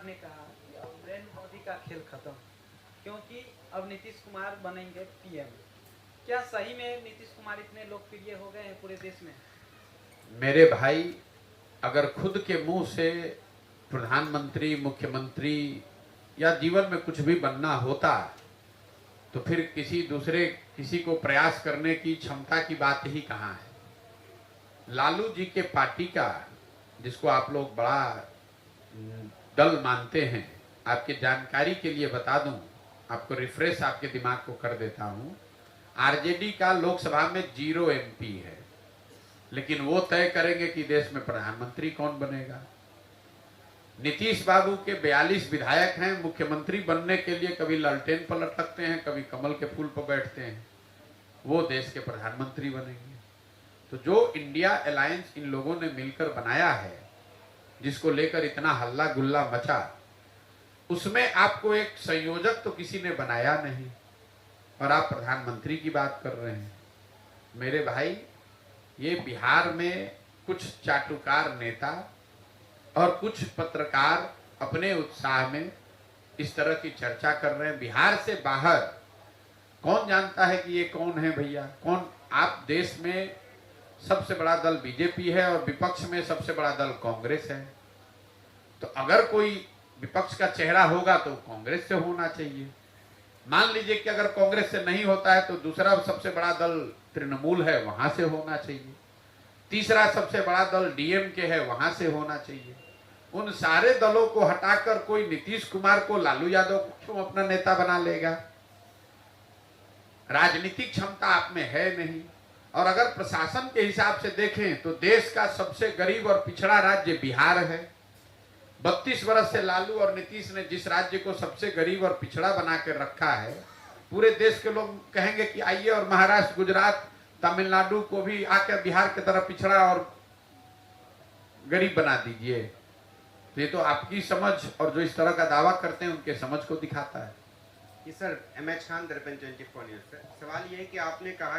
आपने कहा कि अब नरेंद्र मोदी का खेल खत्म, क्योंकि अब नीतीश कुमार बनेंगे पीएम। क्या सही में नीतीश कुमार इतने लोकप्रिय हो गए हैं पूरे देश में? मेरे भाई, अगर खुद के मुंह से प्रधानमंत्री, मुख्यमंत्री या जीवन में कुछ भी बनना होता तो फिर किसी को प्रयास करने की क्षमता की बात ही कहाँ है। लालू जी के पार्टी का, जिसको आप लोग बड़ा दल मानते हैं, आपके जानकारी के लिए बता दूं, आपको रिफ्रेश आपके दिमाग को कर देता हूं, आरजेडी का लोकसभा में 0 एमपी है, लेकिन वो तय करेंगे कि देश में प्रधानमंत्री कौन बनेगा। नीतीश बाबू के 42 विधायक हैं, मुख्यमंत्री बनने के लिए कभी लालटेन पर लटकते हैं, कभी कमल के फूल पर बैठते हैं, वो देश के प्रधानमंत्री बनेंगे। तो जो इंडिया अलायंस इन लोगों ने मिलकर बनाया है, जिसको लेकर इतना हल्ला गुल्ला मचा, उसमें आपको एक संयोजक तो किसी ने बनाया नहीं और आप प्रधानमंत्री की बात कर रहे हैं। मेरे भाई, ये बिहार में कुछ चाटुकार नेता और कुछ पत्रकार अपने उत्साह में इस तरह की चर्चा कर रहे हैं। बिहार से बाहर कौन जानता है कि ये कौन है भैया? कौन? आप देश में सबसे बड़ा दल बीजेपी है और विपक्ष में सबसे बड़ा दल कांग्रेस है। तो अगर कोई विपक्ष का चेहरा होगा तो कांग्रेस से होना चाहिए। मान लीजिए कि अगर कांग्रेस से नहीं होता है तो दूसरा सबसे बड़ा दल तृणमूल है, वहां से होना चाहिए। तीसरा सबसे बड़ा दल डीएमके है, वहां से होना चाहिए। उन सारे दलों को हटाकर कोई नीतीश कुमार को, लालू यादव को क्यों अपना नेता बना लेगा? राजनीतिक क्षमता आप में है नहीं। और अगर प्रशासन के हिसाब से देखें तो देश का सबसे गरीब और पिछड़ा राज्य बिहार है। 32 वर्ष से लालू और नीतीश ने जिस राज्य को सबसे गरीब और पिछड़ा बना कर रखा है, पूरे देश के लोग कहेंगे कि आइए और महाराष्ट्र, गुजरात, तमिलनाडु को भी आकर बिहार की तरह पिछड़ा और गरीब बना दीजिए। तो ये तो आपकी समझ और जो इस तरह का दावा करते हैं उनके समझ को दिखाता है। जी सर, एमएच खान, दर्पण 24 न्यूज़। सर, सवाल ये है कि आपने कहा